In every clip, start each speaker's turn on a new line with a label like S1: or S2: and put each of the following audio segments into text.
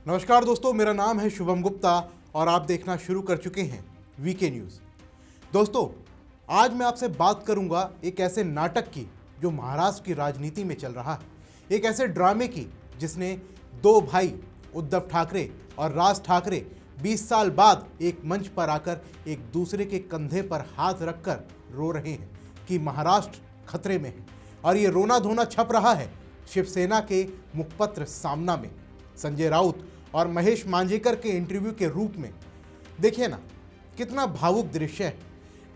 S1: नमस्कार दोस्तों, मेरा नाम है शुभम गुप्ता और आप देखना शुरू कर चुके हैं वीके न्यूज़। दोस्तों, आज मैं आपसे बात करूंगा एक ऐसे नाटक की जो महाराष्ट्र की राजनीति में चल रहा है, एक ऐसे ड्रामे की जिसने दो भाई उद्धव ठाकरे और राज ठाकरे 20 साल बाद एक मंच पर आकर एक दूसरे के कंधे पर हाथ रखकर रो रहे हैं कि महाराष्ट्र खतरे में है। और ये रोना धोना छप रहा है शिवसेना के मुखपत्र सामना में, संजय राउत और महेश मांजरेकर के इंटरव्यू के रूप में। देखिए ना, कितना भावुक दृश्य है।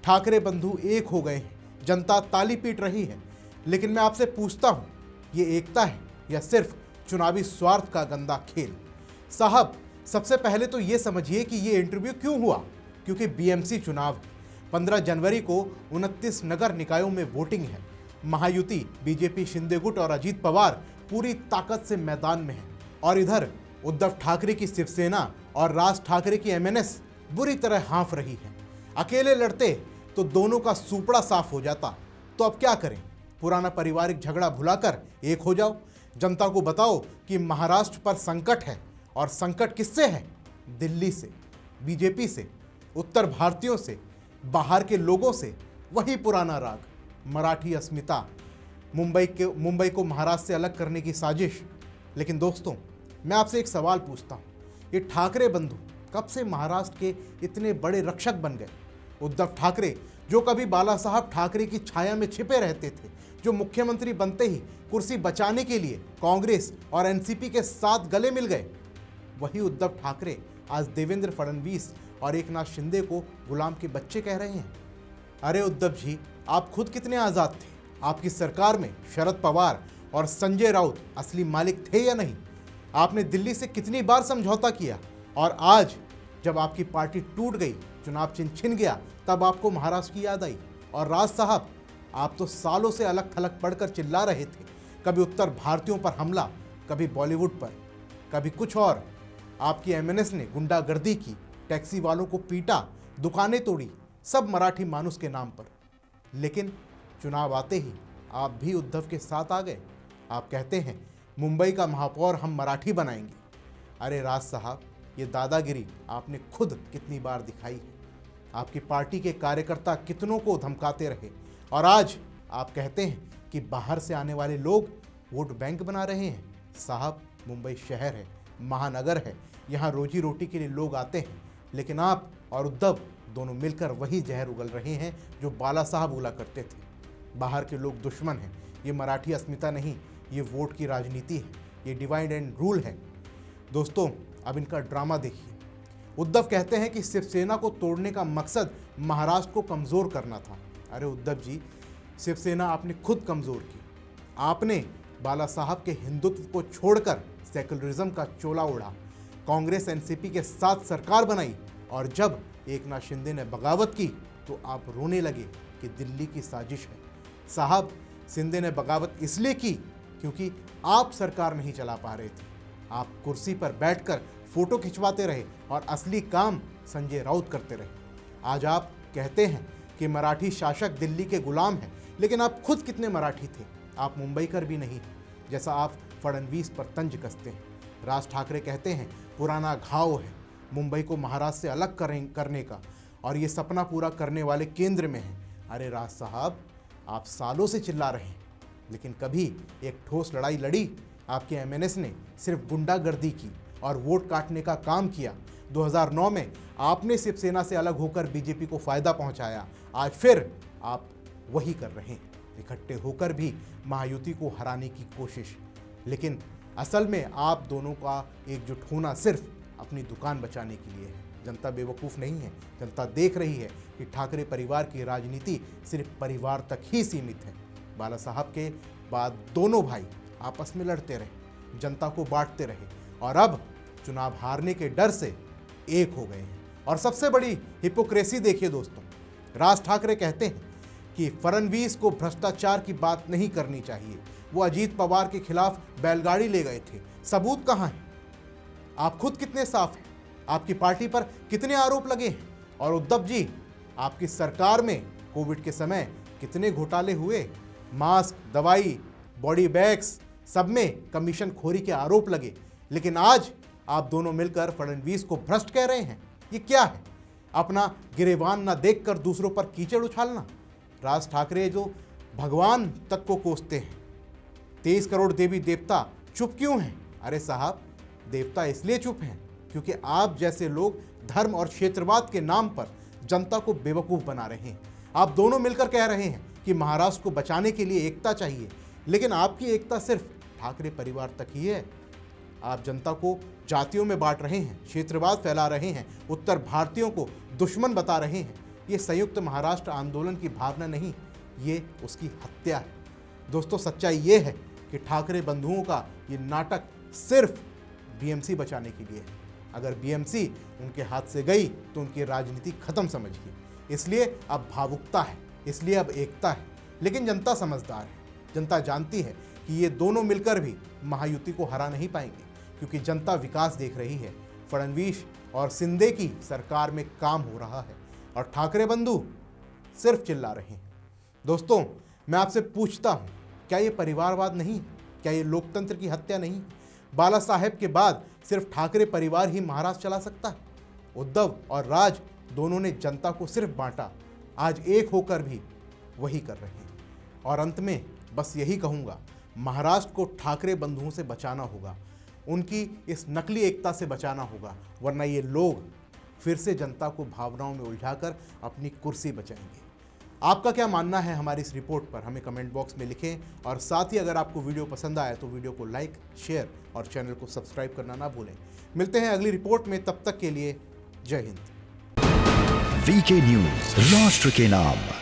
S1: ठाकरे बंधु एक हो गए हैं, जनता ताली पीट रही है। लेकिन मैं आपसे पूछता हूं, ये एकता है या सिर्फ चुनावी स्वार्थ का गंदा खेल? साहब, सबसे पहले तो ये समझिए कि ये इंटरव्यू क्यों हुआ, क्योंकि बीएमसी चुनाव है। 15 जनवरी को 29 नगर निकायों में वोटिंग है। महायुति बीजेपी, शिंदे गुट और अजीत पवार पूरी ताकत से मैदान में है। और इधर उद्धव ठाकरे की शिवसेना और राज ठाकरे की एमएनएस बुरी तरह हाँफ रही है। अकेले लड़ते तो दोनों का सूपड़ा साफ हो जाता। तो अब क्या करें? पुराना पारिवारिक झगड़ा भुलाकर एक हो जाओ। जनता को बताओ कि महाराष्ट्र पर संकट है, और संकट किससे है? दिल्ली से, बीजेपी से, उत्तर भारतीयों से, बाहर के लोगों से। वही पुराना राग, मराठी अस्मिता, मुंबई को महाराष्ट्र से अलग करने की साजिश। लेकिन दोस्तों, मैं आपसे एक सवाल पूछता हूँ, ये ठाकरे बंधु कब से महाराष्ट्र के इतने बड़े रक्षक बन गए? उद्धव ठाकरे, जो कभी बाला साहब ठाकरे की छाया में छिपे रहते थे, जो मुख्यमंत्री बनते ही कुर्सी बचाने के लिए कांग्रेस और एनसीपी के साथ गले मिल गए, वही उद्धव ठाकरे आज देवेंद्र फडणवीस और एकनाथ शिंदे को गुलाम के बच्चे कह रहे हैं। अरे उद्धव जी, आप खुद कितने आज़ाद थे? आपकी सरकार में शरद पवार और संजय राउत असली मालिक थे या नहीं? आपने दिल्ली से कितनी बार समझौता किया? और आज जब आपकी पार्टी टूट गई, चुनाव चिन्ह छिन गया, तब आपको महाराष्ट्र की याद आई। और राज साहब, आप तो सालों से अलग थलग पढ़कर चिल्ला रहे थे, कभी उत्तर भारतीयों पर हमला, कभी बॉलीवुड पर, कभी कुछ और। आपकी एमएनएस ने गुंडागर्दी की, टैक्सी वालों को पीटा, दुकानें तोड़ी, सब मराठी मानुस के नाम पर। लेकिन चुनाव आते ही आप भी उद्धव के साथ आ गए। आप कहते हैं मुंबई का महापौर हम मराठी बनाएंगे। अरे राज साहब, ये दादागिरी आपने खुद कितनी बार दिखाई है। आपकी पार्टी के कार्यकर्ता कितनों को धमकाते रहे, और आज आप कहते हैं कि बाहर से आने वाले लोग वोट बैंक बना रहे हैं। साहब, मुंबई शहर है, महानगर है, यहाँ रोजी रोटी के लिए लोग आते हैं। लेकिन आप और उद्धव दोनों मिलकर वही जहर उगल रहे हैं जो बाला साहब उगला करते थे। बाहर के लोग दुश्मन हैं। ये मराठी अस्मिता नहीं, ये वोट की राजनीति है, ये डिवाइड एंड रूल है। दोस्तों, अब इनका ड्रामा देखिए। उद्धव कहते हैं कि शिवसेना को तोड़ने का मकसद महाराष्ट्र को कमज़ोर करना था। अरे उद्धव जी, शिवसेना आपने खुद कमज़ोर की। आपने बाला साहब के हिंदुत्व को छोड़कर सेकुलरिज्म का चोला ओढ़ा, कांग्रेस एनसीपी के साथ सरकार बनाई, और जब एकनाथ शिंदे ने बगावत की तो आप रोने लगे कि दिल्ली की साजिश है। साहब, शिंदे ने बगावत इसलिए की क्योंकि आप सरकार नहीं चला पा रहे थे। आप कुर्सी पर बैठकर फोटो खिंचवाते रहे और असली काम संजय राउत करते रहे। आज आप कहते हैं कि मराठी शासक दिल्ली के गुलाम हैं, लेकिन आप खुद कितने मराठी थे? आप मुंबईकर भी नहीं, जैसा आप फडणवीस पर तंज कसते हैं। राज ठाकरे कहते हैं पुराना घाव है, मुंबई को महाराष्ट्र से अलग करने का, और ये सपना पूरा करने वाले केंद्र में हैं। अरे राज साहब, आप सालों से चिल्ला रहे हैं, लेकिन कभी एक ठोस लड़ाई लड़ी? आपके एमएनएस ने सिर्फ गुंडागर्दी की और वोट काटने का काम किया। 2009 में आपने शिवसेना से अलग होकर बीजेपी को फायदा पहुंचाया। आज फिर आप वही कर रहे हैं, इकट्ठे होकर भी महायुति को हराने की कोशिश। लेकिन असल में आप दोनों का एकजुट होना सिर्फ अपनी दुकान बचाने के लिए है। जनता बेवकूफ़ नहीं है। जनता देख रही है कि ठाकरे परिवार की राजनीति सिर्फ परिवार तक ही सीमित है। बाला साहब के बाद दोनों भाई आपस में लड़ते रहे, जनता को बांटते रहे, और अब चुनाव हारने के डर से एक हो गए हैं। और सबसे बड़ी हिपोक्रेसी देखिए दोस्तों, राज ठाकरे कहते हैं कि फडणवीस को भ्रष्टाचार की बात नहीं करनी चाहिए, वो अजीत पवार के खिलाफ बैलगाड़ी ले गए थे। सबूत कहाँ है? आप खुद कितने साफ हैं? आपकी पार्टी पर कितने आरोप लगे हैं? और उद्धव जी, आपकी सरकार में कोविड के समय कितने घोटाले हुए? मास्क, दवाई, बॉडी बैग्स, सब में कमीशन खोरी के आरोप लगे। लेकिन आज आप दोनों मिलकर फडणवीस को भ्रष्ट कह रहे हैं। ये क्या है? अपना गिरेबान ना देखकर दूसरों पर कीचड़ उछालना। राज ठाकरे जो भगवान तक को कोसते हैं। 23 करोड़ देवी देवता चुप क्यों हैं? अरे साहब, देवता इसलिए चुप हैं क्योंकि आप जैसे लोग धर्म और क्षेत्रवाद के नाम पर जनता को बेवकूफ़ बना रहे हैं। आप दोनों मिलकर कह रहे हैं कि महाराष्ट्र को बचाने के लिए एकता चाहिए, लेकिन आपकी एकता सिर्फ ठाकरे परिवार तक ही है। आप जनता को जातियों में बांट रहे हैं, क्षेत्रवाद फैला रहे हैं, उत्तर भारतीयों को दुश्मन बता रहे हैं। ये संयुक्त महाराष्ट्र आंदोलन की भावना नहीं, ये उसकी हत्या है। दोस्तों, सच्चाई ये है कि ठाकरे बंधुओं का ये नाटक सिर्फ बीएमसी बचाने के लिए है। अगर बीएमसी उनके हाथ से गई तो उनकी राजनीति खत्म समझिए। इसलिए अब भावुकता है, इसलिए अब एकता है, लेकिन जनता समझदार है। जनता जानती है कि ये दोनों मिलकर भी महायुति को हरा नहीं पाएंगे, क्योंकि जनता विकास देख रही है। फडणवीस और शिंदे की सरकार में काम हो रहा है और ठाकरे बंधु सिर्फ चिल्ला रहे हैं। दोस्तों, मैं आपसे पूछता हूँ, क्या ये परिवारवाद नहीं? क्या ये लोकतंत्र की हत्या नहीं? बाला साहेब के बाद सिर्फ ठाकरे परिवार ही महाराष्ट्र चला सकता है। उद्धव और राज दोनों ने जनता को सिर्फ बांटा, आज एक होकर भी वही कर रहे हैं। और अंत में बस यही कहूँगा, महाराष्ट्र को ठाकरे बंधुओं से बचाना होगा, उनकी इस नकली एकता से बचाना होगा, वरना ये लोग फिर से जनता को भावनाओं में उलझाकर अपनी कुर्सी बचाएंगे। आपका क्या मानना है हमारी इस रिपोर्ट पर? हमें कमेंट बॉक्स में लिखें, और साथ ही अगर आपको वीडियो पसंद आया तो वीडियो को लाइक, शेयर और चैनल को सब्सक्राइब करना ना भूलें। मिलते हैं अगली रिपोर्ट में, तब तक के लिए जय हिंद।
S2: वीके न्यूज, राष्ट्र के नाम।